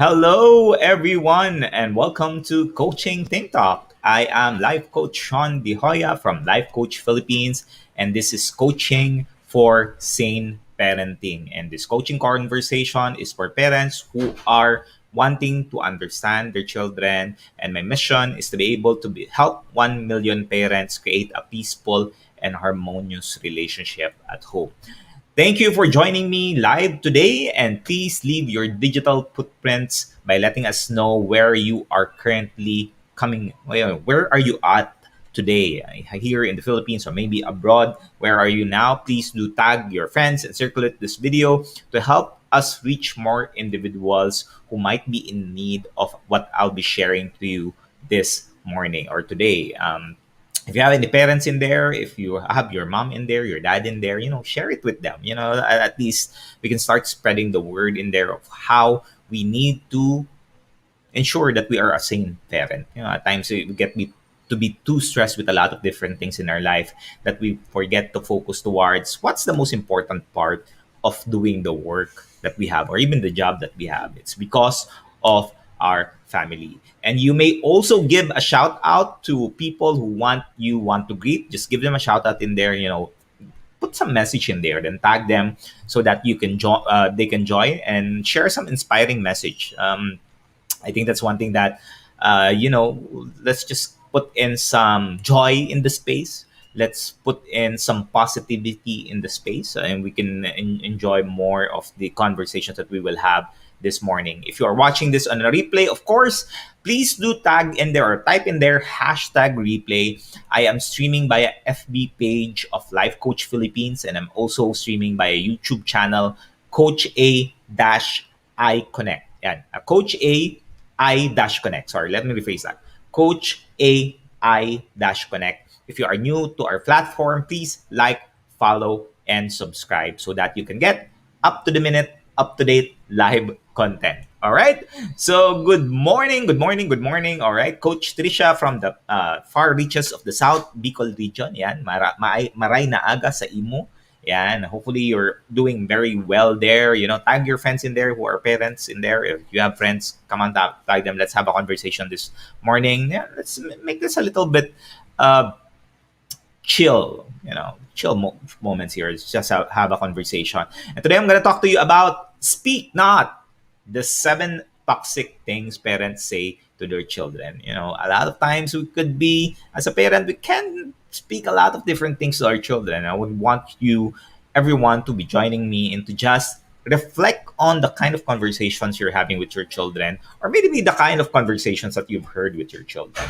Hello, everyone, and welcome to Coaching Think Talk. I am Life Coach Shaun Joya from Life Coach Philippines, and this is coaching for sane parenting. And this coaching conversation is for parents who are wanting to understand their children. And my mission is to be able to help 1 million parents create a peaceful and harmonious relationship at home. Thank you for joining me live today, and please leave your digital footprints by letting us know where you are currently coming. Where are you at today? Here in the Philippines or maybe abroad? Where are you now? Please do tag your friends and circulate this video to help us reach more individuals who might be in need of what I'll be sharing to you this morning or today. If you have any parents in there, if you have your mom in there, your dad in there, share it with them. At least we can start spreading the word in there of how we need to ensure that we are a sane parent. At times we get to be too stressed with a lot of different things in our life that we forget to focus towards what's the most important part of doing the work that we have or even the job that we have. It's because of our family. And you may also give a shout out to people who want to greet. Just give them a shout out in there, put some message in there, then tag them so that they can join and share some inspiring message. I think that's one thing that, let's just put in some joy in the space. Let's put in some positivity in the space, and we can enjoy more of the conversations that we will have this morning. If you are watching this on a replay, of course, please do tag in there or type in there hashtag replay. I am streaming by a FB page of Life Coach Philippines, and I'm also streaming by a YouTube channel, Coach A dash I Connect. Yeah, Coach A I dash Connect. Sorry, let me rephrase that. Coach A I dash Connect. If you are new to our platform, please like, follow, and subscribe so that you can get up to the minute, up to date live content. All right. So good morning, good morning, good morning. All right, Coach Trisha from the far reaches of the South Bicol region. Yan, maray na aga sa imo. Yan, hopefully you're doing very well there. Tag your friends in there who are parents in there. If you have friends, come on, tag them. Let's have a conversation this morning. Yeah, let's make this a little bit chill, moments here. It's just have a conversation. And today I'm going to talk to you about speak not, the 7 toxic things parents say to their children. A lot of times we could be, as a parent, we can speak a lot of different things to our children. I would want everyone to be joining me and to just reflect on the kind of conversations you're having with your children, or maybe the kind of conversations that you've heard with your children,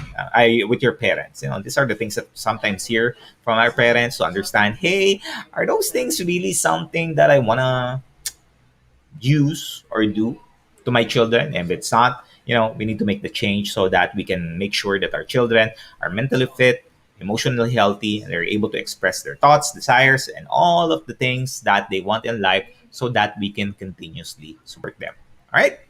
with your parents. These are the things that sometimes hear from our parents to understand, hey, are those things really something that I want to use or do to my children? And if it's not, we need to make the change so that we can make sure that our children are mentally fit, emotionally healthy, and they're able to express their thoughts, desires, and all of the things that they want in life so that we can continuously support them. All right.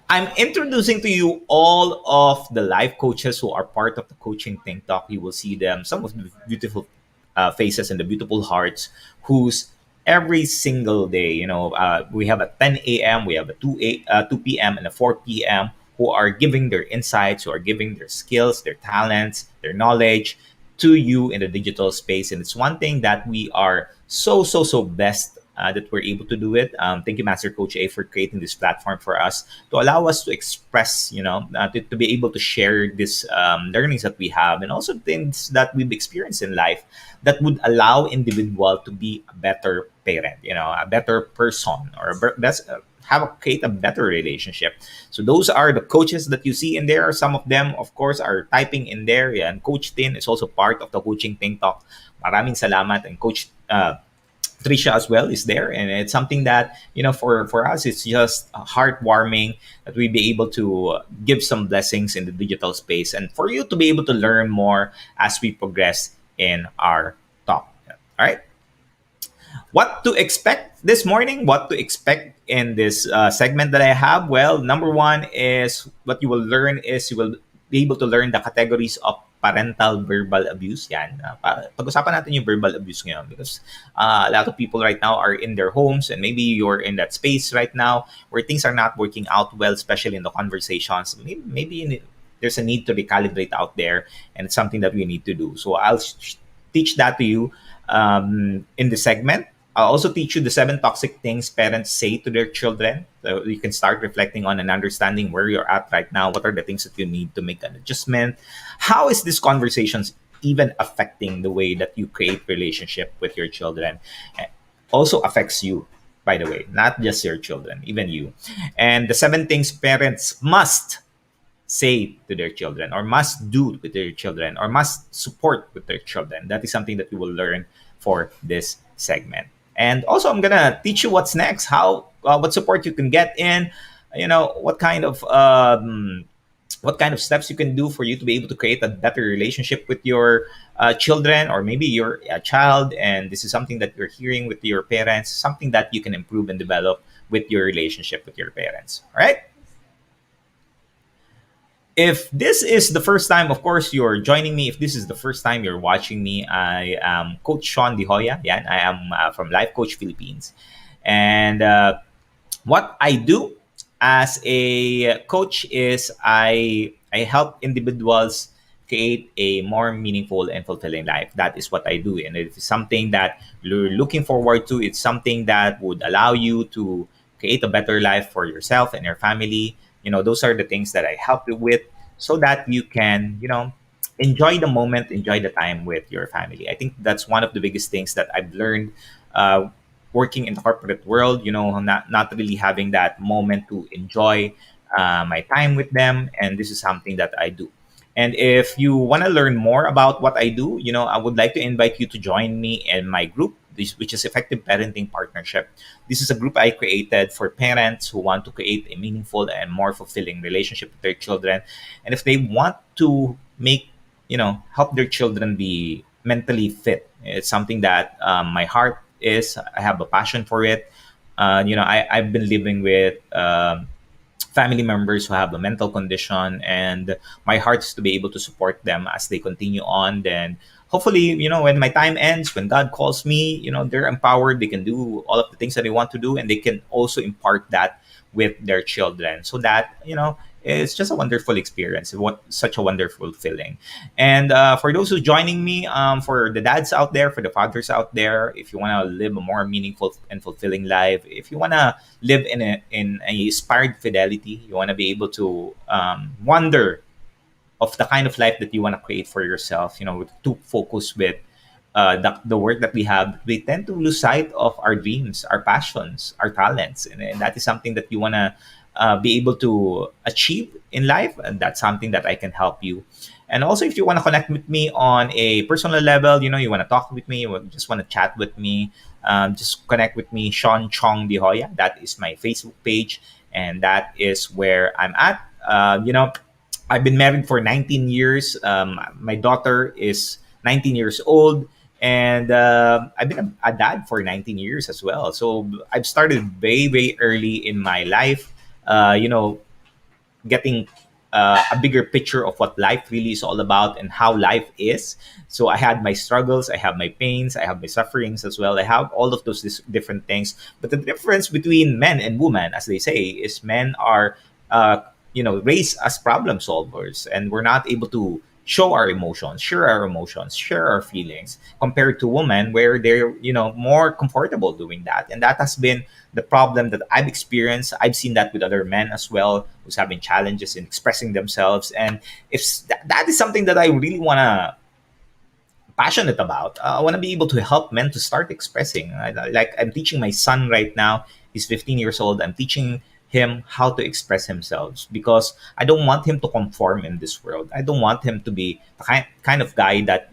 I'm introducing to you all of the life coaches who are part of the Coaching Think Talk. You will see them, some of the beautiful faces and the beautiful hearts whose every single day, we have a 10 a.m., we have a 2 p.m., and a 4 p.m., who are giving their insights, who are giving their skills, their talents, their knowledge to you in the digital space. And it's one thing that we are so blessed that we're able to do it. Thank you, Master Coach A, for creating this platform for us to allow us to express, to be able to share these learnings that we have, and also things that we've experienced in life that would allow individual to be a better parent, a better person, or create a better relationship. So those are the coaches that you see in there. Some of them, of course, are typing in there. Yeah, and Coach Tin is also part of the Coaching Think Talk. Maraming salamat. And Coach Trisha as well is there, and it's something that for us it's just heartwarming that we be able to give some blessings in the digital space, and for you to be able to learn more as we progress in our talk. All right. What to expect this morning? What to expect in this segment that I have? Well, number one is what you will learn is you will be able to learn the categories of parental verbal abuse. Yan. Pag-usapan natin yung verbal abuse ngayon because a lot of people right now are in their homes and maybe you're in that space right now where things are not working out well, especially in the conversations. Maybe there's a need to recalibrate out there, and it's something that we need to do. So I'll teach that to you in the segment. I'll also teach you the 7 toxic things parents say to their children. So you can start reflecting on and understanding where you're at right now. What are the things that you need to make an adjustment? How is this conversations even affecting the way that you create relationship with your children? Also affects you, by the way, not just your children, even you. And the 7 things parents must say to their children or must do with their children or must support with their children. That is something that you will learn for this segment. And also, I'm gonna teach you what's next, how what support you can get in, what kind of steps you can do for you to be able to create a better relationship with your children, or maybe you're a child and this is something that you're hearing with your parents, something that you can improve and develop with your relationship with your parents. All right. If this is the first time, of course, you're joining me. If this is the first time you're watching me, I am Coach Shaun de Hoya. Yeah, I am from Life Coach Philippines. And what I do as a coach is I help individuals create a more meaningful and fulfilling life. That is what I do, and it's something that you're looking forward to. It's something that would allow you to create a better life for yourself and your family. Those are the things that I help you with, so that you can enjoy the moment, enjoy the time with your family. I think that's one of the biggest things that I've learned uh, working in the corporate world, not really having that moment to enjoy my time with them. And this is something that I do. And if you want to learn more about what I do, I would like to invite you to join me in my group, which is Effective Parenting Partnership. This is a group I created for parents who want to create a meaningful and more fulfilling relationship with their children. And if they want to help their children be mentally fit, it's something that my heart is. I have a passion for it. I've been living with family members who have a mental condition, and my heart is to be able to support them as they continue on. Then hopefully, when my time ends, when God calls me, they're empowered, they can do all of the things that they want to do, and they can also impart that with their children, so that it's just a wonderful experience. What Such a wonderful feeling. And for those who joining me, for the dads out there, for the fathers out there, if you want to live a more meaningful and fulfilling life, if you want to live in a inspired fidelity, you want to be able to wonder of the kind of life that you want to create for yourself, to focus with the work that we have, we tend to lose sight of our dreams, our passions, our talents. And that is something that you want to be able to achieve in life. And that's something that I can help you. And also, if you want to connect with me on a personal level, you want to talk with me, you just want to chat with me, just connect with me, Shaun Chong De Hoya. That is my Facebook page, and that is where I'm at. I've been married for 19 years. My daughter is 19 years old, and I've been a dad for 19 years as well. So I've started very, very early in my life, getting a bigger picture of what life really is all about and how life is. So I had my struggles, I have my pains, I have my sufferings as well. I have all of those different things. But the difference between men and women, as they say, is men are, raised as problem solvers, and we're not able to show our emotions, share our feelings, compared to women where they're, more comfortable doing that. And that has been the problem that I've experienced. I've seen that with other men as well, who's having challenges in expressing themselves. And if that is something that I really want to passionate about. I want to be able to help men to start expressing. Like I'm teaching my son right now. He's 15 years old. I'm teaching him how to express himself, because I don't want him to conform in this world. I don't want him to be the kind of guy that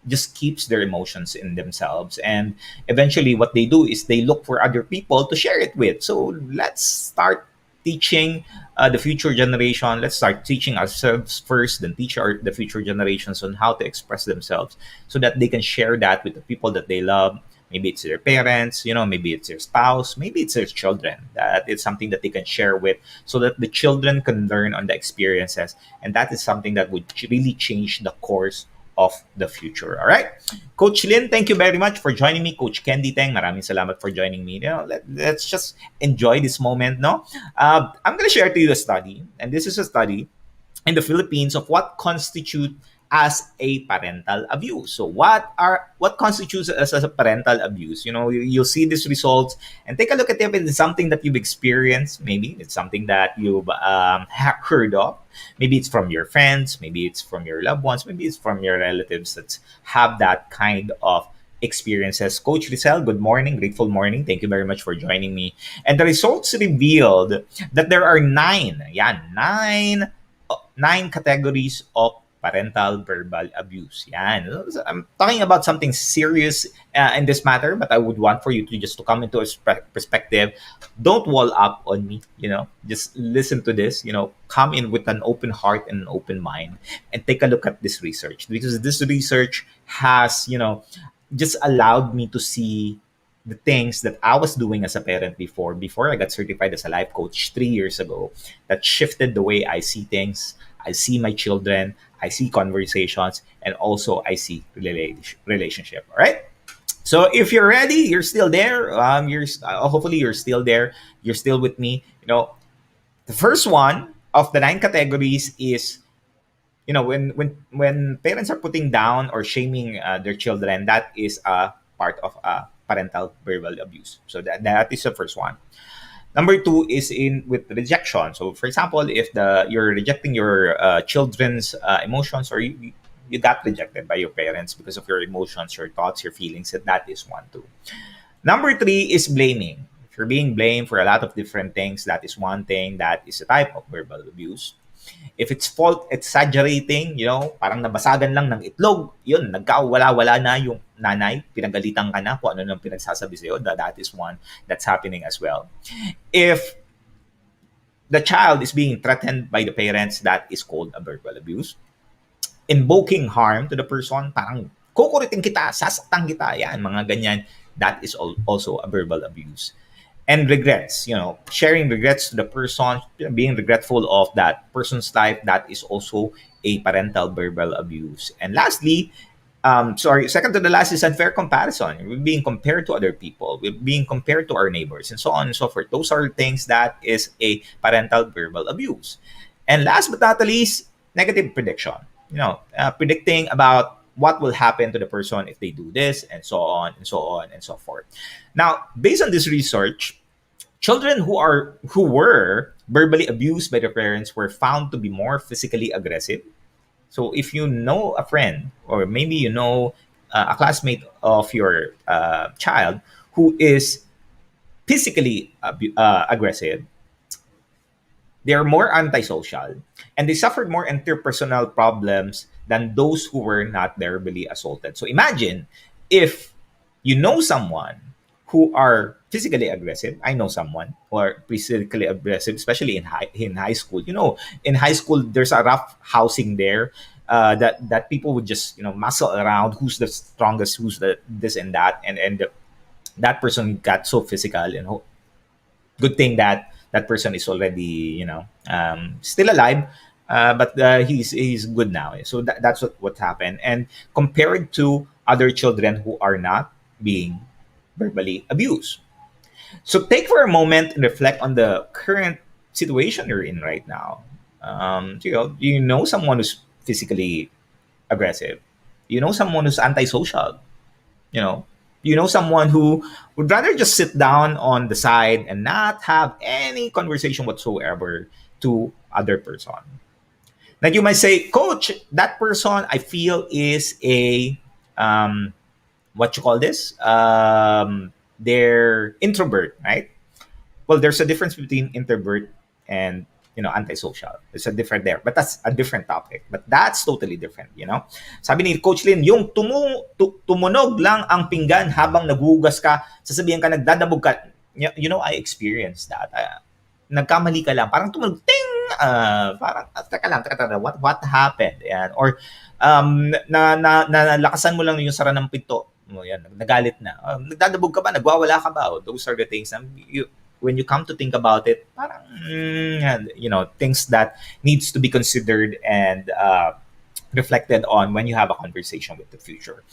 just keeps their emotions in themselves. And eventually, what they do is they look for other people to share it with. So let's start teaching the future generation. Let's start teaching ourselves first, then teach the future generations on how to express themselves, so that they can share that with the people that they love. Maybe it's their parents, maybe it's their spouse, maybe it's their children. That it's something that they can share with, so that the children can learn on the experiences. And that is something that would really change the course of the future. All right. Coach Lin, thank you very much for joining me. Coach Candy Tang, maraming salamat for joining me. Let's just enjoy this moment, no? I'm going to share to you a study, and this is a study in the Philippines of what constitute as a parental abuse. So what constitutes as a parental abuse? You'll see these results and take a look at it. If it's something that you've experienced, maybe it's something that you've heard of. Maybe it's from your friends, maybe it's from your loved ones, maybe it's from your relatives that have that kind of experiences. Coach Rizal, good morning, grateful morning. Thank you very much for joining me. And the results revealed that there are nine categories of parental verbal abuse. Yan. I'm talking about something serious in this matter, but I would want for you to just to come into a perspective. Don't wall up on me, just listen to this, come in with an open heart and an open mind and take a look at this research, because this research has, just allowed me to see the things that I was doing as a parent before I got certified as a life coach 3 years ago, that shifted the way I see things. I see my children, I see conversations, and also I see relationship. All right. So if you're ready, you're still there. Hopefully you're still there. You're still with me. The first one of the nine categories is, when parents are putting down or shaming their children, that is a part of parental verbal abuse. So that is the first one. Number two is in with rejection. So, for example, if you're rejecting your children's emotions, or you got rejected by your parents because of your emotions, your thoughts, your feelings, that is one too. Number three is blaming. If you're being blamed for a lot of different things, that is one thing. That is a type of verbal abuse. If it's fault exaggerating, parang nabasagan lang ng itlog, yun, nagkawala-wala na yung nanay, pinagalitan ka na kung ano nang pinagsasabi sa'yo, that is one that's happening as well. If the child is being threatened by the parents, that is called a verbal abuse. Invoking harm to the person, parang kukuritin kita, sasaktan kita, yan, mga ganyan, that is also a verbal abuse. And regrets, sharing regrets to the person, being regretful of that person's life, that is also a parental verbal abuse. And lastly, second to the last is unfair comparison. We're being compared to other people, we're being compared to our neighbors, and so on and so forth. Those are things that is a parental verbal abuse. And last but not the least, negative prediction. Predicting about what will happen to the person if they do this, and so on and so on and so forth. Now, based on this research, children who were verbally abused by their parents were found to be more physically aggressive. So if you know a friend, or maybe a classmate of your child who is physically aggressive, they are more antisocial, and they suffered more interpersonal problems than those who were not verbally assaulted. So imagine if you know someone who are physically aggressive. I know someone who are physically aggressive, especially in high school. In high school, there's a rough housing there, that people would just muscle around who's the strongest, who's the this and that, and that person got so physical, and good thing that that person is already still alive, but he's good now. So that's what happened. And compared to other children who are not being verbally abused. So take for a moment and reflect on the current situation you're in right now. Do you know someone who's physically aggressive? You know someone who's antisocial? You know, you know someone who would rather just sit down on the side and not have any conversation whatsoever to other person. Now you might say, Coach, that person I feel is a what you call this? They're introvert, right? Well, there's a difference between introvert and antisocial. There's a different there, but that's a different topic. But that's totally different. Sabi ni Coach Lin, yung tumunog lang ang pinggan habang naghuhugas ka, sasabihin ka nagdadabog ka. I experienced that. Nagkamali ka lang, parang tumunog, ting! Parang, teka lang, what happened? Or nalakasan mo lang yung sara ng pinto, Yan, nagalit na. Nagdadabog ka ba? Nagwawala ka ba? Those are the things. When you come to think about it, parang, things that needs to be considered and reflected on when you have a conversation with the future.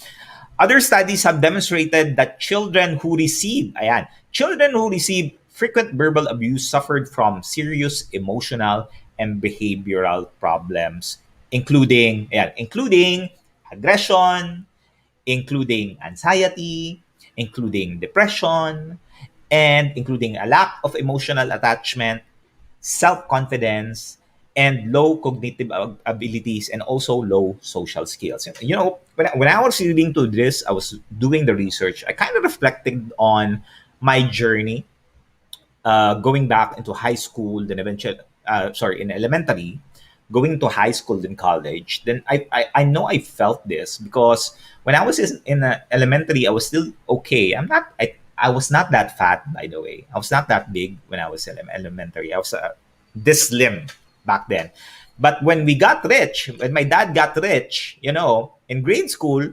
Other studies have demonstrated that children who receive frequent verbal abuse suffered from serious emotional and behavioral problems, including aggression, including anxiety, including depression, and including a lack of emotional attachment, self confidence, and low cognitive abilities, and also low social skills. When I was reading to this, I was doing the research, I kind of reflected on my journey going back into high school, then eventually, in elementary, going to high school, then college. Then I know I felt this because when I was in elementary, I was still okay. I was not that fat, by the way. I was not that big when I was in elementary. I was this slim back then. But when we got rich, when my dad got rich, in grade school,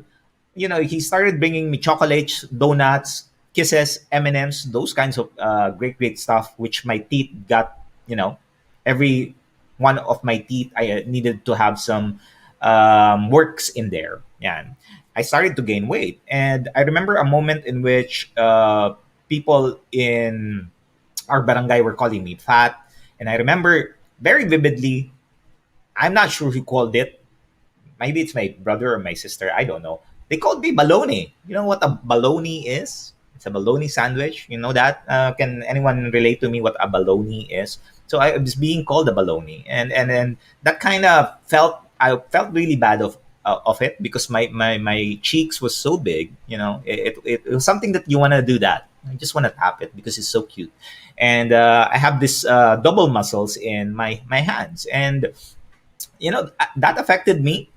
he started bringing me chocolates, donuts, kisses, M&Ms, those kinds of great stuff, which my teeth got, every one of my teeth, I needed to have some works in there. Yeah. I started to gain weight. And I remember a moment in which people in our barangay were calling me fat. And I remember very vividly, I'm not sure who called it, maybe it's my brother or my sister. I don't know. They called me baloney. You know what a baloney is? It's a baloney sandwich. You know that? Can anyone relate to me what a baloney is? So I was being called a baloney, and that kind of I felt really bad of it because my cheeks was so big. It was something that you want to do that. I just want to tap it because it's so cute, and I have this double muscles in my hands, and that affected me,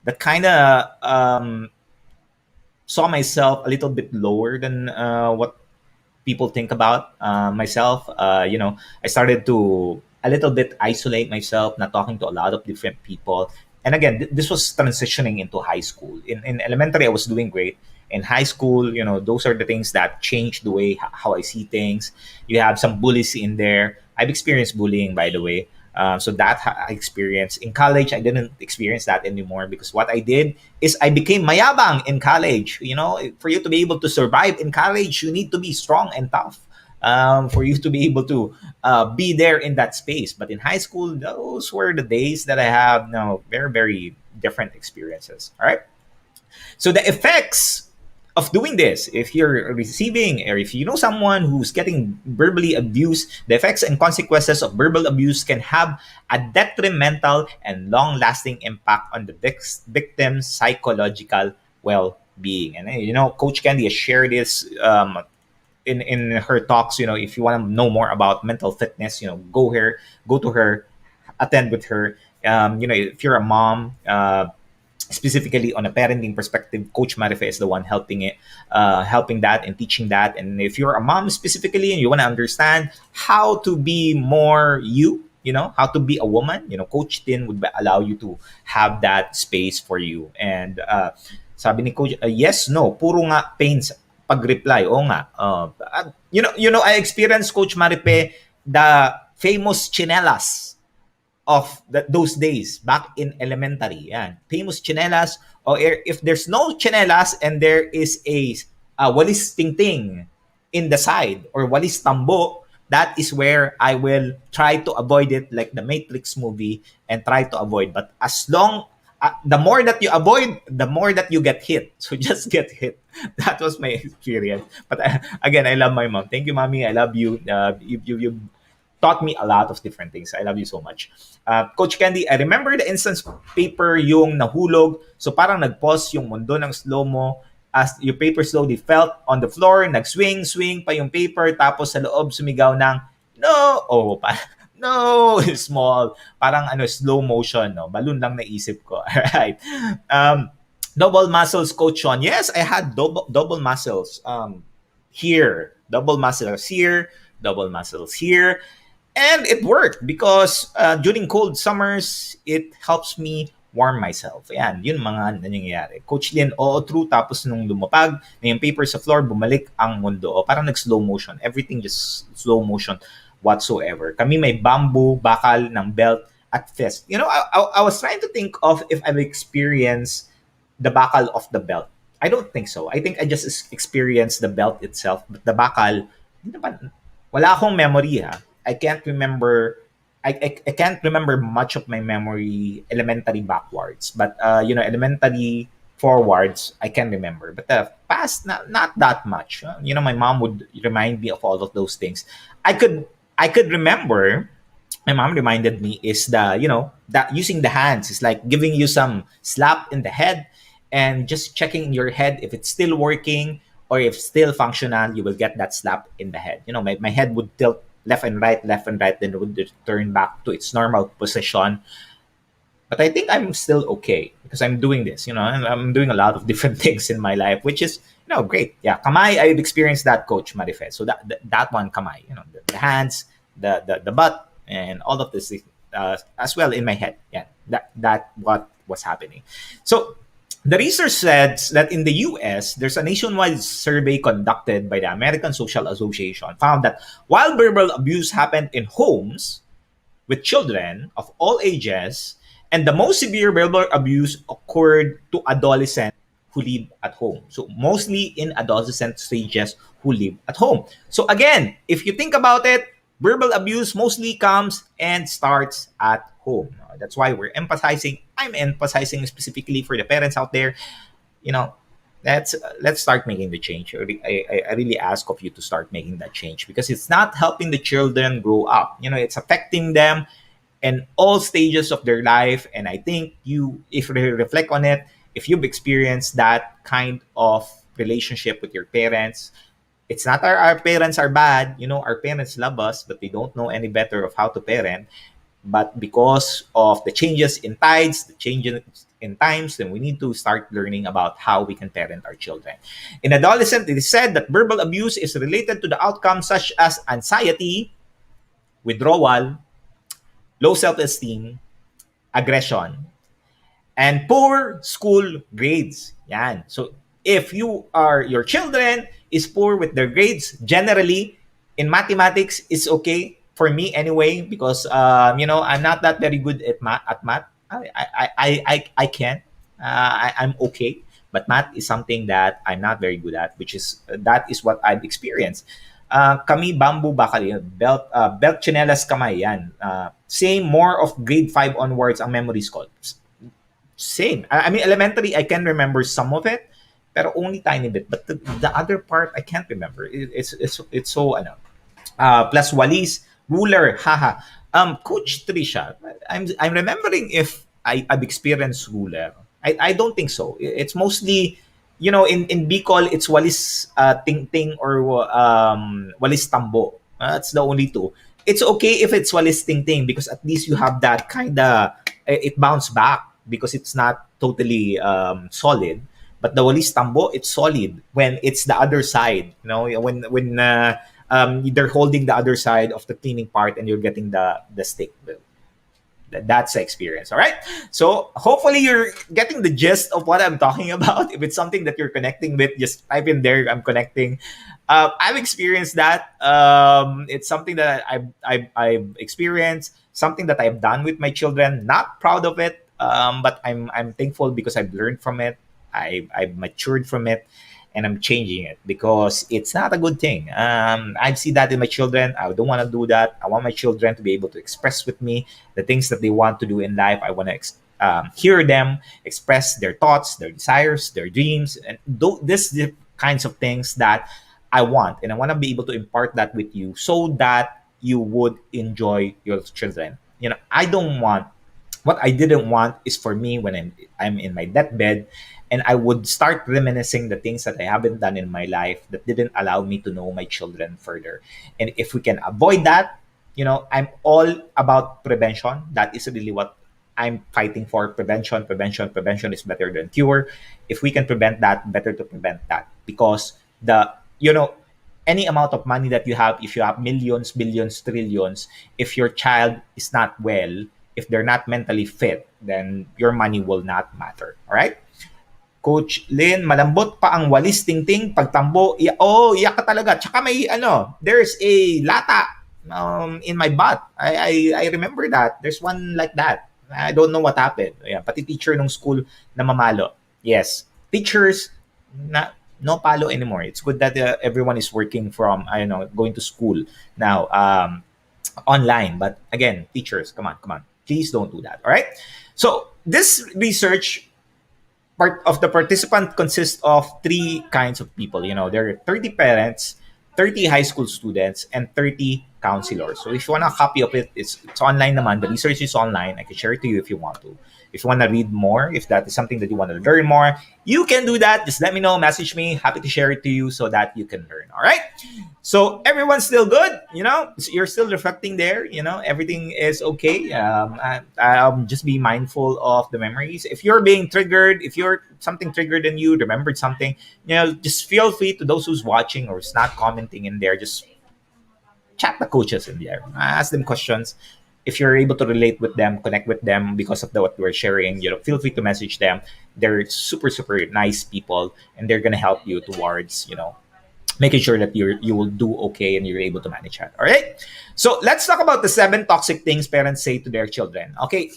that kind of saw myself a little bit lower than what people think about myself. I started to a little bit isolate myself, not talking to a lot of different people. And again, this was transitioning into high school. In elementary, I was doing great. In high school, those are the things that changed the way how I see things. You have some bullies in there. I've experienced bullying, by the way. So that I experienced. In college, I didn't experience that anymore because what I did is I became mayabang in college. For you to be able to survive in college, you need to be strong and tough. For you to be able to be there in that space. But in high school, those were the days that I have very, very different experiences. All right. So the effects of doing this, if you're receiving or if you know someone who's getting verbally abused, the effects and consequences of verbal abuse can have a detrimental and long-lasting impact on the victim's psychological well-being. And Coach Candy has shared this in her talks. If you want to know more about mental fitness, go to her, attend with her. If you're a mom, specifically on a parenting perspective, Coach Marife is the one helping that and teaching that. And if you're a mom specifically and you want to understand how to be more how to be a woman, Coach Tin would allow you to have that space for you. And sabi ni Coach, yes, no, puro nga pains pag-reply. Oo nga. I experienced, Coach Maripe, the famous chinelas of those days back in elementary. Yan. Famous chinelas. Or if there's no chinelas and there is a walis tingting in the side or walis tambo, that is where I will try to avoid it, like the Matrix movie, and try to avoid. But as long, the more that you avoid, the more that you get hit. So just get hit. That was my experience. But again, I love my mom. Thank you, mommy. I love you. You taught me a lot of different things. I love you so much. Coach Candy, I remember the instance paper yung nahulog. So parang nag-pause yung mundo ng slow-mo as your paper slowly fell on the floor. Nag-swing pa yung paper. Tapos sa loob sumigaw ng, no! Oh, no! Small. Parang slow motion. No? Balloon lang naisip ko. Alright. Double muscles, Coach Shaun. Yes, I had double muscles here. Double muscles here. Double muscles here. And it worked because during cold summers, it helps me warm myself. Ayan, yun mga nangyayari. Coach Lin, oo, true. Tapos nung lumapag na yung paper sa floor, bumalik ang mundo. O parang nag-slow motion. Everything just slow motion whatsoever. Kami may bamboo, bakal ng belt at fist. I was trying to think of if I've experienced the bakal of the belt. I don't think so. I think I just experienced the belt itself. But the bakal, hindi naman, wala akong memory ha. I can't remember I can't remember much of my memory elementary backwards, but elementary forwards I can remember. But the past, not that much. My mom would remind me of all of those things. I could I could remember. My mom reminded me is that using the hands is like giving you some slap in the head and just checking in your head if it's still working or if still functional. You will get that slap in the head. My head would tilt left and right, then it would return back to its normal position. But I think I'm still okay because I'm doing this. And I'm doing a lot of different things in my life, which is great. Yeah, kamay, I've experienced that, Coach Marifet. So that one kamay, the hands, the butt, and all of this as well in my head. Yeah, that what was happening. So the research says that in the US, there's a nationwide survey conducted by the American Social Association found that while verbal abuse happened in homes with children of all ages, and the most severe verbal abuse occurred to adolescents who live at home. So mostly in adolescent stages who live at home. So again, if you think about it, verbal abuse mostly comes and starts at home. That's why I'm emphasizing specifically for the parents out there, you know, let's start making the change. I really ask of you to start making that change because it's not helping the children grow up. It's affecting them in all stages of their life. And I think if you reflect on it, if you've experienced that kind of relationship with your parents, it's not our parents are bad. Our parents love us, but they don't know any better of how to parent. But because of the changes in tides, the changes in times, then we need to start learning about how we can parent our children. In adolescent, it is said that verbal abuse is related to the outcomes such as anxiety, withdrawal, low self-esteem, aggression, and poor school grades. Yan. So if your children is poor with their grades, generally in mathematics it's okay for me anyway because I'm not that very good at math. I can. I'm okay, but math is something that I'm not very good at, which is that is what I've experienced. Kami bamboo bakal yun. Belt chinelas kamay yan. Same, more of grade 5 onwards ang memories ko. Same. I mean, elementary, I can remember some of it, pero only tiny bit. But the other part, I can't remember. It's so, plus walis, ruler, haha. Coach Trisha, I'm remembering if I've experienced ruler. I don't think so. It's mostly, in Bicol, it's walis ting ting or walis tambo. That's the only two. It's okay if it's walis ting ting because at least you have that kind of, it bounce back because it's not totally solid. But the walis tambo, it's solid when it's the other side. When they're holding the other side of the cleaning part and you're getting the stick. That's the experience. All right. So hopefully you're getting the gist of what I'm talking about. If it's something that you're connecting with, just type in there. I'm connecting. I've experienced that. It's something that I've experienced. Something that I've done with my children. Not proud of it, but I'm thankful because I've learned from it. I've matured from it, and I'm changing it because it's not a good thing. I see that in my children. I don't want to do that. I want my children to be able to express with me the things that they want to do in life. I want to hear them express their thoughts, their desires, their dreams, and this kinds of things that I want. And I want to be able to impart that with you so that you would enjoy your children. I don't want, what I didn't want is for me when I'm in my deathbed and I would start reminiscing the things that I haven't done in my life that didn't allow me to know my children further. And if we can avoid that, I'm all about prevention. That is really what I'm fighting for. Prevention is better than cure. If we can prevent that, better to prevent that. Because any amount of money that you have, if you have millions, billions, trillions, if your child is not well, if they're not mentally fit, then your money will not matter. All right? Coach Lynn, malambot pa ang walis tingting pagtambo. Iyak ka talaga. Tsaka may there's a lata in my butt. I remember that. There's one like that. I don't know what happened. Yeah, pati teacher nung school na mamalo. Yes. Teachers no palo anymore. It's good that everyone is working from going to school now online. But again, teachers, come on, come on. Please don't do that. All right? So, this research part of the participant consists of three kinds of people. There are 30 parents, 30 high school students, and 30 counselors. So if you want a copy of it, it's online naman. The research is online. I can share it to you if you want to. If you want to read more, if that is something that you want to learn more, you can do that. Just let me know, message me. Happy to share it to you so that you can learn. All right? So everyone's still good, you're still reflecting there, everything is okay. Just be mindful of the memories. If you're being triggered, if you're something triggered in you, remembered something, just feel free to those who's watching or is not commenting in there, just chat the coaches in there, ask them questions. If you're able to relate with them, connect with them because of what we're sharing, feel free to message them. They're super, super nice people, and they're gonna help you towards, making sure that you will do okay and you're able to manage that. All right. So let's talk about the 7 toxic things parents say to their children. Okay.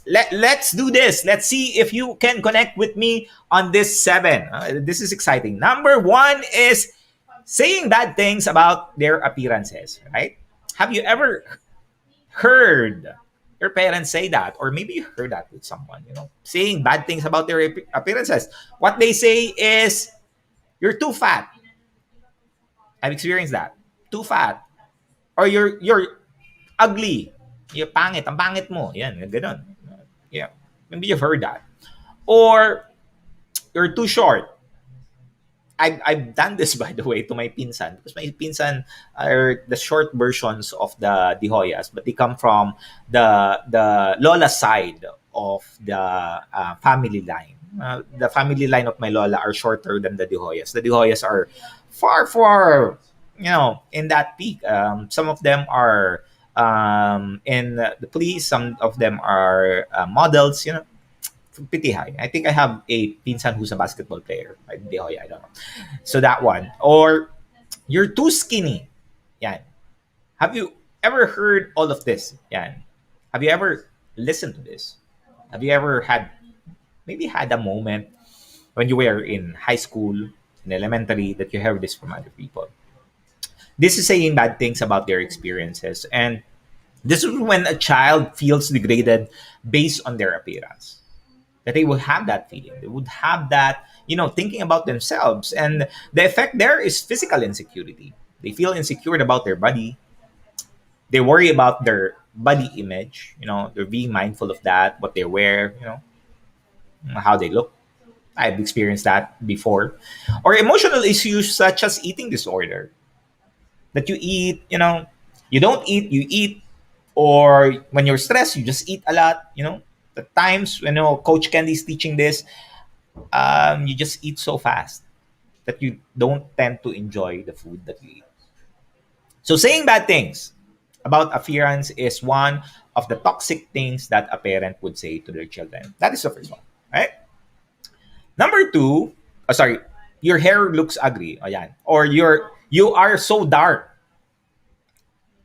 Let's do this. Let's see if you can connect with me on this 7. This is exciting. Number 1 is saying bad things about their appearances. Right? Have you ever heard your parents say that, or maybe you heard that with someone? Saying bad things about their appearances. What they say is, "You're too fat." I've experienced that. Too fat. Or you're ugly. You're pangit. Ang pangit mo. Yan, ganun. Yeah. Maybe you've heard that. Or you're too short. I've done this, by the way, to my pinsan, because my pinsan are the short versions of the Hoyas, but they come from the Lola side of the family line. The family line of my Lola are shorter than the Hoyas. The Hoyas are far, far, in that peak. Some of them are in the police. Some of them are models. Pretty high. I think I have a pinsan who's a basketball player. I don't know. So that one. Or you're too skinny. Yan. Have you ever heard all of this? Yan. Have you ever listened to this? Have you ever maybe had a moment when you were in high school, in elementary, that you heard this from other people? This is saying bad things about their experiences. And this is when a child feels degraded based on their appearance. That they would have that feeling. They would have that, thinking about themselves. And the effect there is physical insecurity. They feel insecure about their body. They worry about their body image. They're being mindful of that, what they wear, how they look. I've experienced that before. Or emotional issues such as eating disorder. That you eat, you don't eat, you eat. Or when you're stressed, you just eat a lot, the times when Coach Candy is teaching this, you just eat so fast that you don't tend to enjoy the food that you eat. So saying bad things about appearance is one of the toxic things that a parent would say to their children. That is the first one, right? Number 2, sorry, your hair looks ugly. Ayan. Or you are so dark.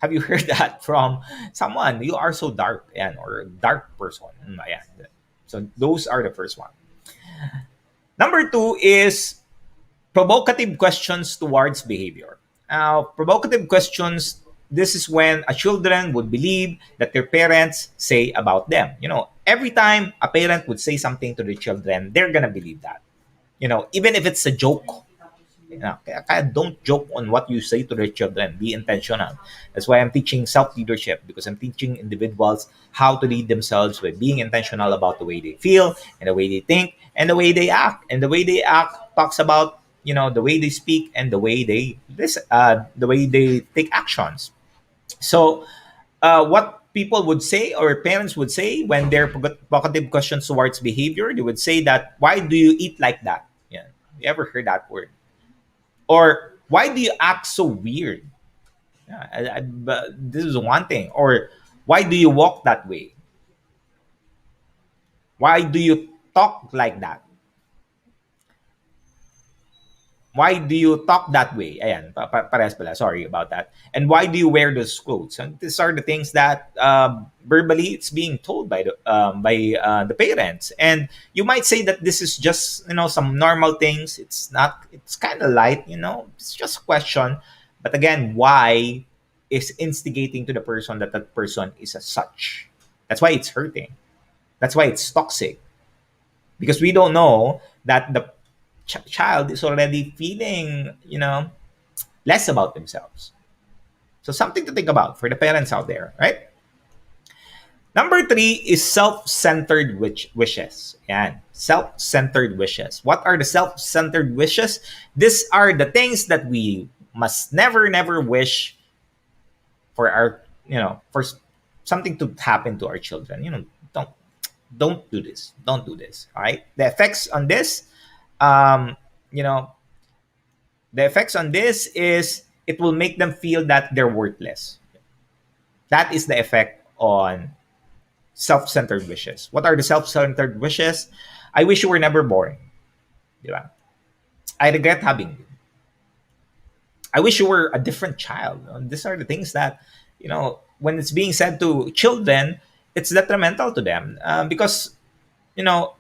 Have you heard that from someone? You are so dark, ayan, or a dark person. Ayan. So those are the first one. Number 2 is provocative questions towards behavior. Now, provocative questions, this is when a children would believe that their parents say about them. Every time a parent would say something to their children, they're gonna believe that. Even if it's a joke. Kaya don't joke on what you say to their children. Be intentional. That's why I'm teaching self-leadership, because I'm teaching individuals how to lead themselves by being intentional about the way they feel and the way they think and the way they act. And the way they act talks about, the way they speak and the way they the way they take actions. So, what people would say or parents would say when they're provocative questions towards behavior, they would say that, "Why do you eat like that?" Yeah, you ever heard that word? Or, "Why do you act so weird?" Yeah, but this is one thing. Or, "Why do you walk that way?" Why do you talk like that? Why do you talk that way? Ayan, parehas pala. Sorry about that. And why do you wear those clothes? And these are the things that verbally it's being told by the parents. And you might say that this is just some normal things. It's not. It's kind of light. It's just a question. But again, why is instigating to the person that that person is as such? That's why it's hurting. That's why it's toxic because we don't know that the child is already feeling, less about themselves. So something to think about for the parents out there, right? Number three is self-centered wishes. Yan. Self-centered wishes. What are the self-centered wishes? These are the things that we must never, never wish for our, for something to happen to our children. Don't don't do this. Don't do this. All right. Um, you know, the effects on this is it will make them feel that they're worthless. That is the effect on self-centered wishes. What are the self-centered wishes? I wish you were never born. Di ba? I regret having you. I wish you were a different child. These are the things that, when it's being said to children, it's detrimental to them because, you know,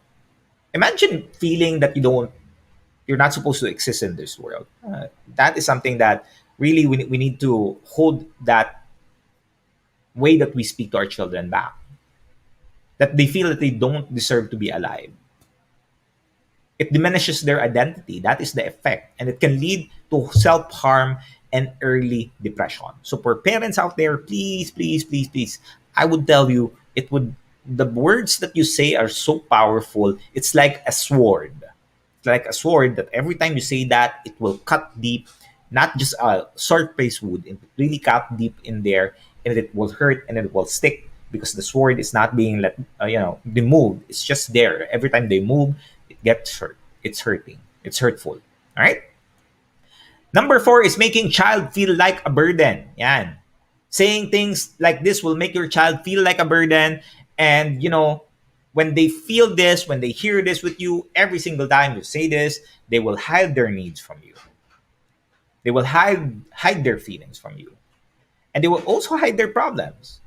imagine feeling that you're not supposed to exist in this world. That is something that really we need to hold that way that we speak to our children back. That they feel that they don't deserve to be alive. It diminishes their identity. That is the effect. And it can lead to self harm and early depression. So, for parents out there, please, please, please, please, I would tell you, the words that you say are so powerful. It's like a sword. It's like a sword that every time you say that, it will cut deep, not just a surface wound, it will really cut deep in there, and it will hurt and it will stick because the sword is not being removed. It's just there. Every time they move, it gets hurt. It's hurting. It's hurtful. All right. Number four is making child feel like a burden. Yan. Saying things like this will make your child feel like a burden. And, when they feel this, when they hear this with you, every single time you say this, they will hide their needs from you. They will hide their feelings from you. And they will also hide their problems.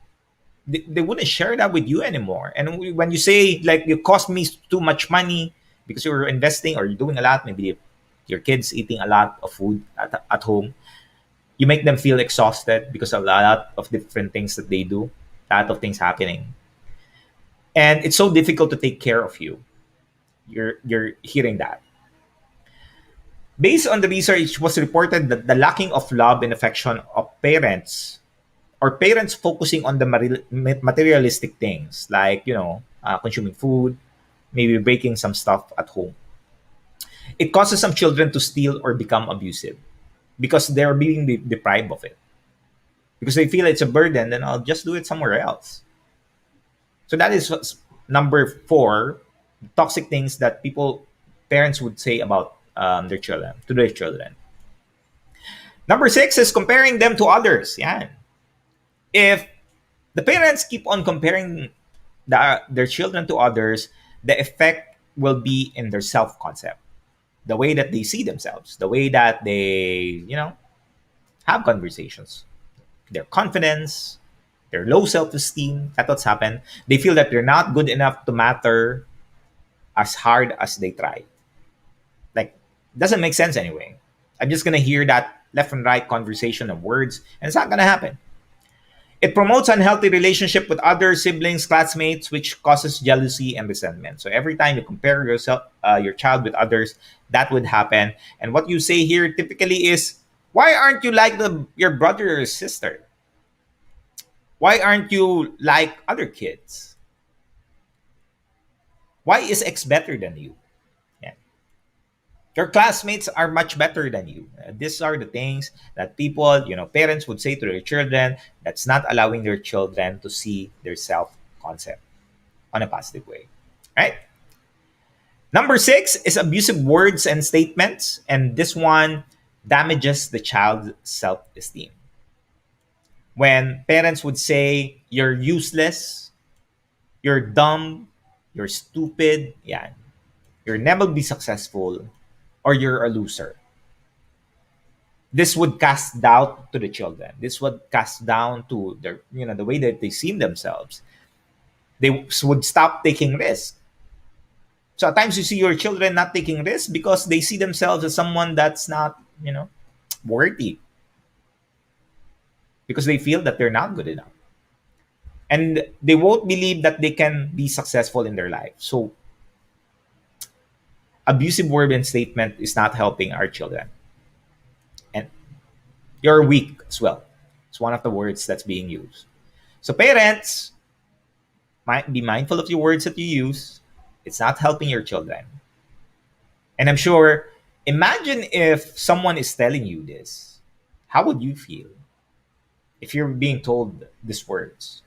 They wouldn't share that with you anymore. And when you say, like, you cost me too much money because you're investing or you're doing a lot, maybe your kids eating a lot of food at home, you make them feel exhausted because of a lot of different things that they do, a lot of things happening. And it's so difficult to take care of you. You're hearing that. Based on the research, it was reported that the lacking of love and affection of parents or parents focusing on the materialistic things like, consuming food, maybe breaking some stuff at home, it causes some children to steal or become abusive because they're being deprived of it. Because they feel it's a burden, then I'll just do it somewhere else. So that is what's number four, toxic things that parents would say about to their children. Number six is comparing them to others. Yeah. If the parents keep on comparing their children to others, the effect will be in their self concept, the way that they see themselves, the way that they, have conversations, their confidence, their low self esteem. That's what's happened. They feel that they're not good enough to matter as hard as they try. Like, doesn't make sense anyway. I'm just gonna hear that left and right conversation of words, and it's not gonna happen. It promotes unhealthy relationship with other siblings, classmates, which causes jealousy and resentment. So every time you compare your child with others, that would happen. And what you say here typically is, "Why aren't you like your brother or sister? Why aren't you like other kids? Why is X better than you? Yeah. Your classmates are much better than you." These are the things that people, parents would say to their children that's not allowing their children to see their self concept on a positive way. Right? Number six is abusive words and statements. And this one damages the child's self esteem. When parents would say, "You're useless, you're dumb, you're stupid, yeah, you'll never be successful, or you're a loser. This would cast doubt to the children. This would cast down to their, the way that they see themselves. They would stop taking risks. So at times you see your children not taking risks because they see themselves as someone that's not, worthy, because they feel that they're not good enough. And they won't believe that they can be successful in their life. So abusive word and statement is not helping our children. And you're weak as well. It's one of the words that's being used. So parents, might be mindful of your words that you use. It's not helping your children. And I'm sure, imagine if someone is telling you this. How would you feel if you're being told these words?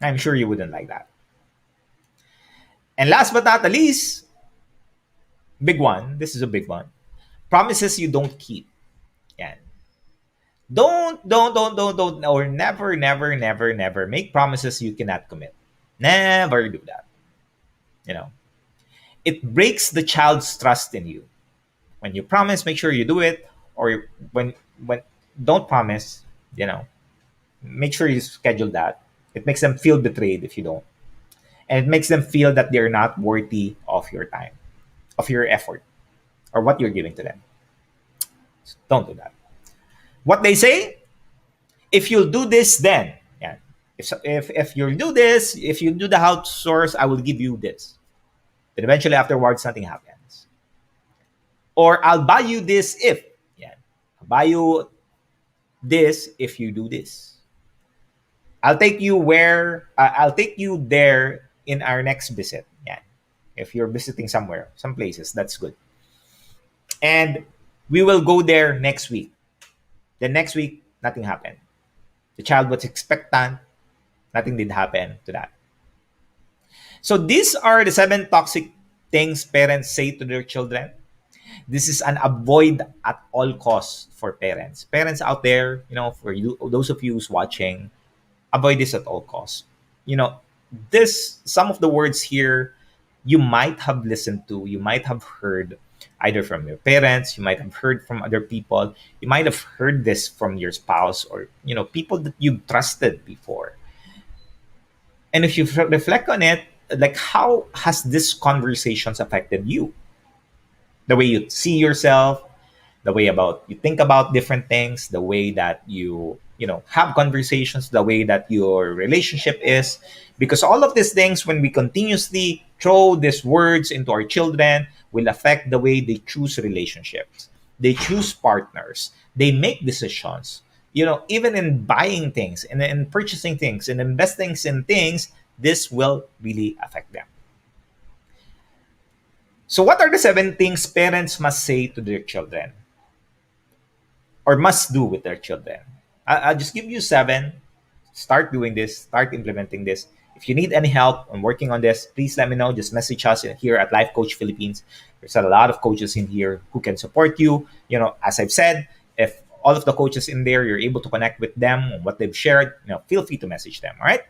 I'm sure you wouldn't like that. And last but not the least, big one. This is a big one. Promises you don't keep. Yan. Don't, or never make promises you cannot commit. Never do that. You know, it breaks the child's trust in you. When you promise, make sure you do it. Or when don't promise, make sure you schedule that. It makes them feel betrayed if you don't, and it makes them feel that they're not worthy of your time, of your effort, or what you're giving to them. So don't do that. What they say, if you'll do this, then yeah. If you'll do this, if you do the house chores, I will give you this. But eventually, afterwards, nothing happens. Or I'll buy you this if, yeah, I'll buy you this if you do this. I'll take you there in our next visit. Yeah, if you're visiting somewhere, some places, that's good. And we will go there next week. The next week, nothing happened. The child was expectant. Nothing did happen to that. So these are the 7 toxic things parents say to their children. This is an avoid at all costs for parents. Parents out there, for you, those of you who's watching, avoid this at all costs. You know, some of the words here you might have listened to, you might have heard either from your parents, you might have heard from other people, you might have heard this from your spouse, or people that you trusted before. And if you reflect on it, like, how has this conversations affected you? The way you see yourself, the way about you think about different things, the way that you have conversations, the way that your relationship is. Because all of these things, when we continuously throw these words into our children, will affect the way they choose relationships, they choose partners, they make decisions. Even in buying things and in purchasing things and investing in things, this will really affect them. So what are the 7 things parents must say to their children, or must do with their children? I'll just give you 7. Start doing this, start implementing this. If you need any help on working on this, please let me know. Just message us here at Life Coach Philippines. There's a lot of coaches in here who can support you. As I've said, if all of the coaches in there, you're able to connect with them on what they've shared, feel free to message them. All right.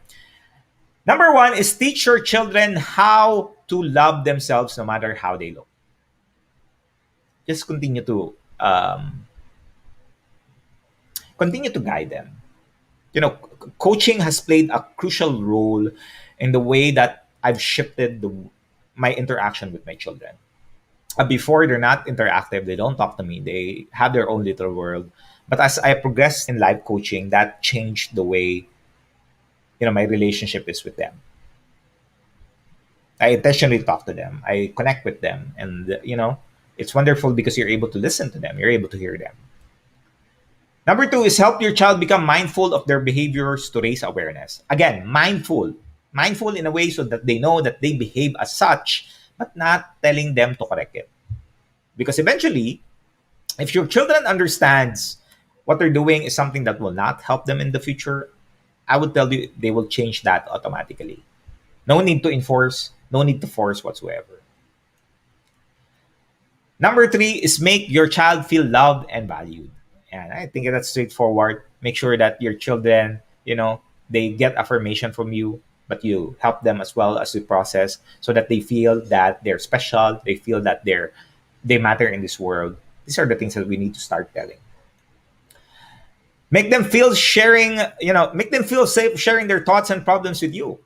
Number 1 is teach your children how to love themselves no matter how they look. Just continue to guide them. Coaching has played a crucial role in the way that I've shifted my interaction with my children. Before, they're not interactive, they don't talk to me, they have their own little world. But as I progressed in life coaching, that changed the way my relationship is with them. I intentionally talk to them, I connect with them, and it's wonderful because you're able to listen to them, you're able to hear them. Number 2 is help your child become mindful of their behaviors to raise awareness. Again, mindful in a way so that they know that they behave as such, but not telling them to correct it. Because eventually, if your children understands what they're doing is something that will not help them in the future, I would tell you they will change that automatically. No need to enforce, no need to force whatsoever. Number 3 is make your child feel loved and valued. And I think that's straightforward. Make sure that your children, they get affirmation from you. but you help them as well as the process so that they feel that they're special, they feel that they matter in this world. These are the things that we need to start telling. Make them feel make them feel safe sharing their thoughts and problems with you.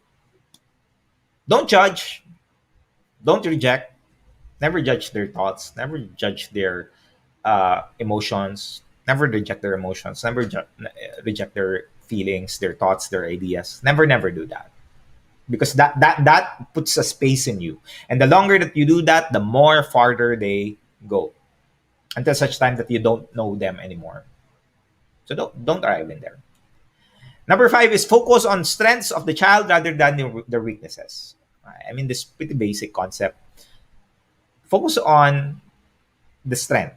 Don't judge, don't reject, never judge their thoughts, never judge their emotions, never reject their emotions, never reject their feelings, their thoughts, their ideas. Never do that, because that puts a space in you, and the longer that you do that, the more farther they go, until such time that you don't know them anymore. So don't arrive in there. Number five is focus on strengths of the child rather than their weaknesses. I mean, this pretty basic concept. Focus on the strength.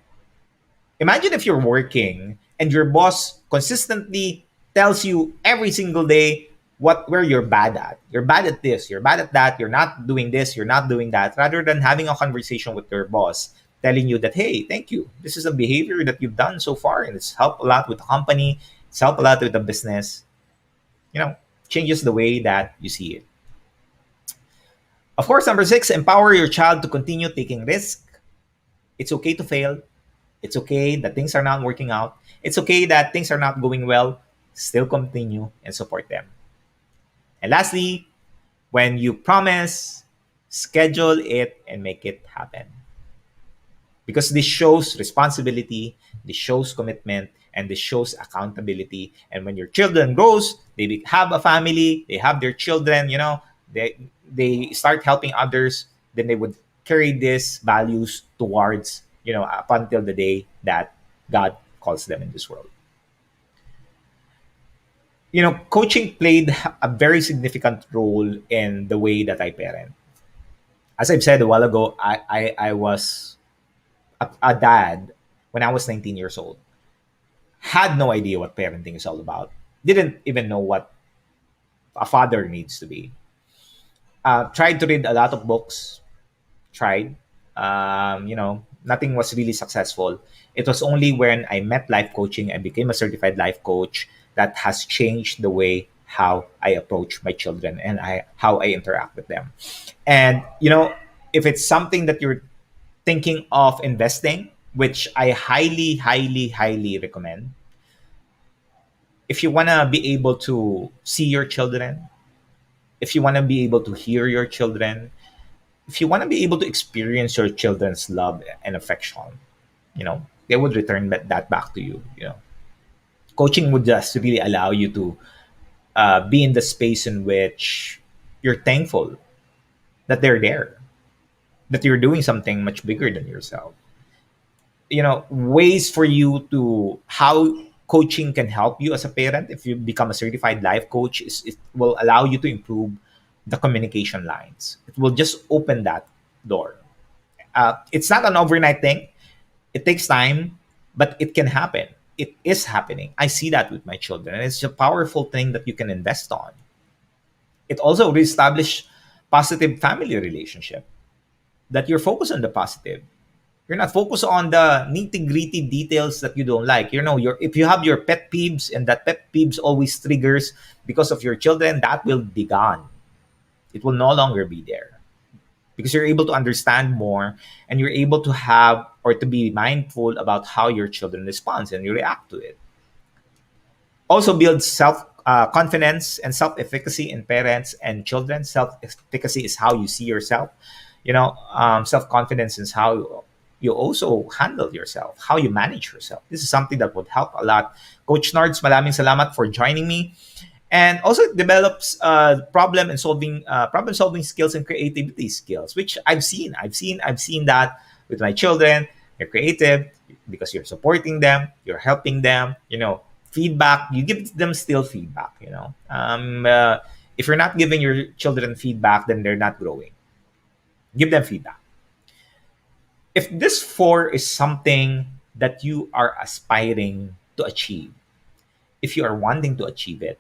Imagine if you're working and your boss consistently tells you every single day where you're bad at. You're bad at this, you're bad at that, you're not doing this, you're not doing that, rather than having a conversation with your boss telling you that, hey, thank you. This is a behavior that you've done so far and it's helped a lot with the company, it's helped a lot with the business. Changes the way that you see it. Of course, number six, empower your child to continue taking risks. It's okay to fail. It's okay that things are not working out. It's okay that things are not going well. Still continue and support them. And lastly, when you promise, schedule it and make it happen. Because this shows responsibility, this shows commitment, and this shows accountability. And when your children grows, they have a family, they have their children, they start helping others, then they would carry these values towards, up until the day that God calls them in this world. Coaching played a very significant role in the way that I parent. As I've said a while ago, I was a dad when I was 19 years old. Had no idea what parenting is all about. Didn't even know what a father needs to be. Tried to read a lot of books. Tried. Nothing was really successful. It was only when I met life coaching and became a certified life coach that has changed the way how I approach my children and how I interact with them. And, if it's something that you're thinking of investing, which I highly, highly, highly recommend, if you want to be able to see your children, if you want to be able to hear your children, if you want to be able to experience your children's love and affection, they would return that back to you. Coaching would just really allow you to be in the space in which you're thankful that they're there, that you're doing something much bigger than yourself. Ways for you to how coaching can help you as a parent if you become a certified life coach is it will allow you to improve the communication lines. It will just open that door. It's not an overnight thing. It takes time, but it can happen. It is happening. I see that with my children, and it's a powerful thing that you can invest on. It also reestablish positive family relationship, that you're focused on the positive. You're not focused on the nitty-gritty details that you don't like. If you have your pet peeves and that pet peeves always triggers because of your children, that will be gone. It will no longer be there, because you're able to understand more and you're able to have or to be mindful about how your children respond and you react to it. Also builds self confidence and self efficacy in parents and children. Self efficacy is how you see yourself. Self confidence is how you also handle yourself, how you manage yourself. This is something that would help a lot. Coach Nards, maraming salamat for joining me. And also it develops problem solving skills and creativity skills, which I've seen that with my children. They're creative because you're supporting them, you're helping them. Feedback, you give them still feedback. If you're not giving your children feedback, then they're not growing. Give them feedback. If this four is something that you are aspiring to achieve, if you are wanting to achieve it,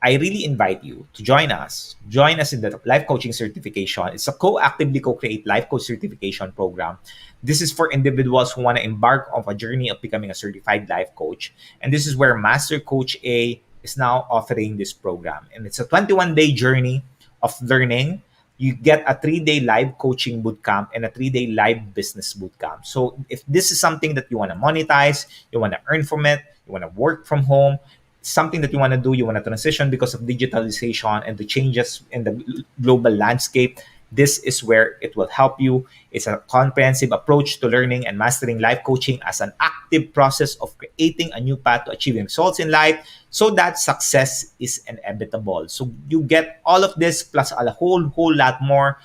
I really invite you to join us. Join us in the Life Coaching Certification. It's a co-actively co-create Life Coach Certification program. This is for individuals who want to embark on a journey of becoming a certified life coach. And this is where Master Coach A is now offering this program. And it's a 21-day journey of learning. You get a 3-day live coaching bootcamp and a 3-day live business bootcamp. So if this is something that you want to monetize, you want to earn from it, you want to work from home, something that you want to do, you want to transition because of digitalization and the changes in the global landscape, this is where it will help you. It's a comprehensive approach to learning and mastering life coaching as an active process of creating a new path to achieving results in life so that success is inevitable. So you get all of this plus a whole lot more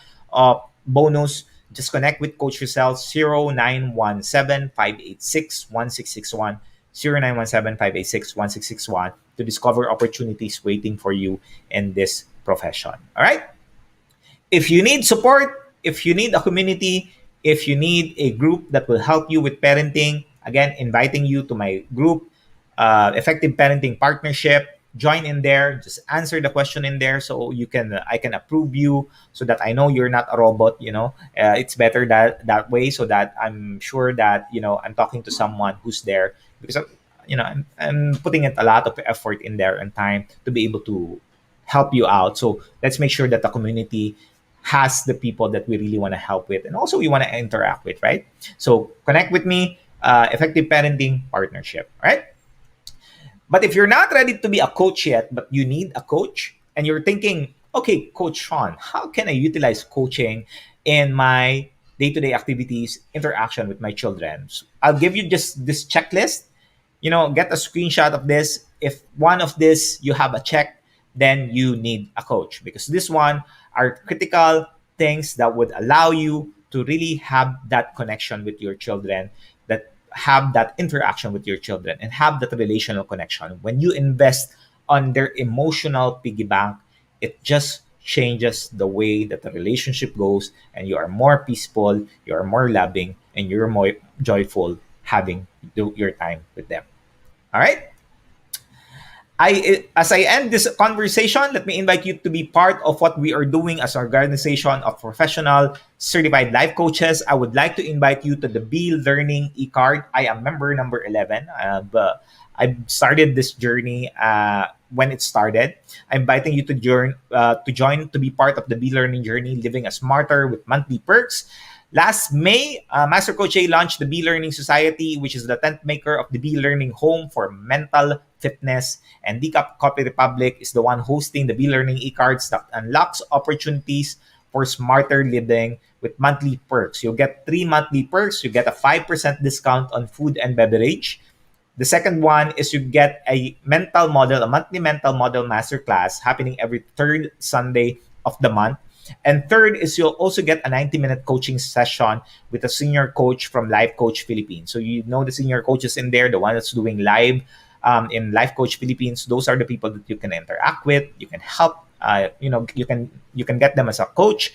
bonus. Just connect with Coach yourself 0917-586-1661, 0917-586-1661 to discover opportunities waiting for you in this profession. All right? If you need support, if you need a community, if you need a group that will help you with parenting, again, inviting you to my group, Effective Parenting Partnership. Join in there. Just answer the question in there so I can approve you so that I know you're not a robot. It's better that way so that I'm sure that I'm talking to someone who's there because I'm putting it a lot of effort in there and time to be able to help you out. So let's make sure that the community has the people that we really want to help with and also we want to interact with, right? So connect with me, Effective Parenting Partnership, right? But if you're not ready to be a coach yet, but you need a coach and you're thinking, okay, Coach Shaun, how can I utilize coaching in my day-to-day activities, interaction with my children? So I'll give you just this checklist. Get a screenshot of this. If one of this you have a check, then you need a coach because this one are critical things that would allow you to really have that connection with your children, that have that interaction with your children and have that relational connection. When you invest on their emotional piggy bank, it just changes the way that the relationship goes and you are more peaceful, you are more loving, and you're more joyful having your time with them. All right? As I end this conversation, let me invite you to be part of what we are doing as an organization of professional certified life coaches. I would like to invite you to the Be Learning e-card. I am member number 11. I started this journey when it started. I'm inviting you to join to be part of the Be Learning journey, living a smarter with monthly perks. Last May, Master Coach A launched the Be Learning Society, which is the tent maker of the Be Learning Home for mental fitness. And Decap Copy Republic is the one hosting the Be Learning e-cards that unlocks opportunities for smarter living with monthly perks. You'll get 3 monthly perks. You get a 5% discount on food and beverage. The second one is you get a monthly mental model masterclass happening every third Sunday of the month. And third is you'll also get a 90-minute coaching session with a senior coach from Life Coach Philippines. So the senior coaches in there, the one that's doing live in Life Coach Philippines. Those are the people that you can interact with. You can help. You can get them as a coach.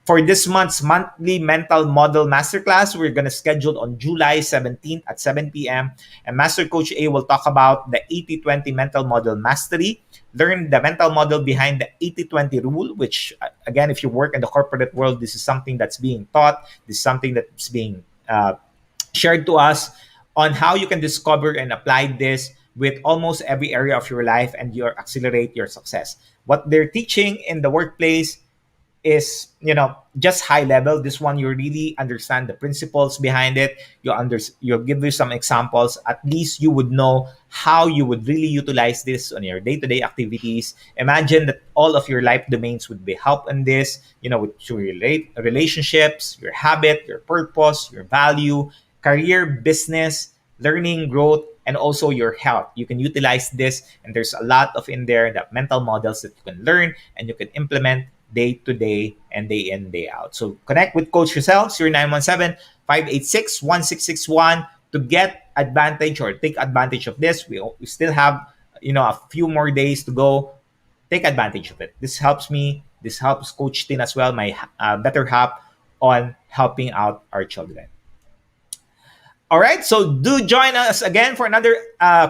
For this month's monthly mental model masterclass, we're going to schedule on July 17th at 7 p.m. And Master Coach A will talk about the 80-20 mental model mastery. Learn the mental model behind the 80-20 rule, which, again, if you work in the corporate world, this is something that's being taught. This is something that's being shared to us on how you can discover and apply this with almost every area of your life and accelerate your success. What they're teaching in the workplace is just high level. This one you really understand the principles behind it. You'll give you some examples. At least you would know how you would really utilize this on your day-to-day activities. Imagine that all of your life domains would be helped in this, with your relationships, your habit, your purpose, your value, career, business, learning, growth, and also your health. You can utilize this, and there's a lot of in there the mental models that you can learn and you can implement day to day and day in, day out. So connect with Coach yourself, 0917-586-1661 to get advantage or take advantage of this. We still have, a few more days to go. Take advantage of it. This helps me. This helps Coach Tin as well, my better half, on helping out our children. All right, so do join us again for another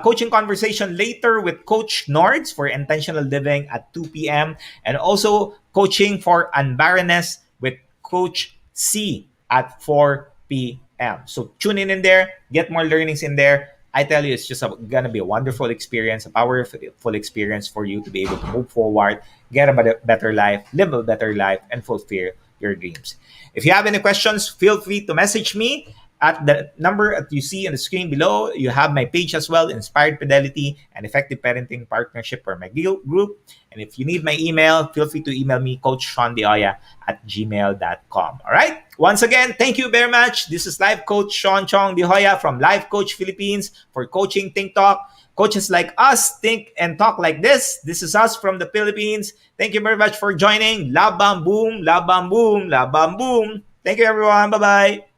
coaching conversation later with Coach Nords for intentional living at 2 p.m. and also coaching for unbarrenness with Coach C at 4 p.m. So tune in there, get more learnings in there. I tell you, it's just gonna be a wonderful experience, a powerful experience for you to be able to move forward, get a better life, live a better life, and fulfill your dreams. If you have any questions, feel free to message me at the number that you see on the screen below. You have my page as well, Inspired Fidelity and Effective Parenting Partnership, or my group. And if you need my email, feel free to email me, Coach Shaun at gmail.com. All right. Once again, thank you very much. This is Life Coach Shaun Chong De Hoya from Life Coach Philippines for Coaching Think Talk. Coaches like us think and talk like this. This is us from the Philippines. Thank you very much for joining. La bam boom, la bam boom, la bam boom. Thank you, everyone. Bye bye.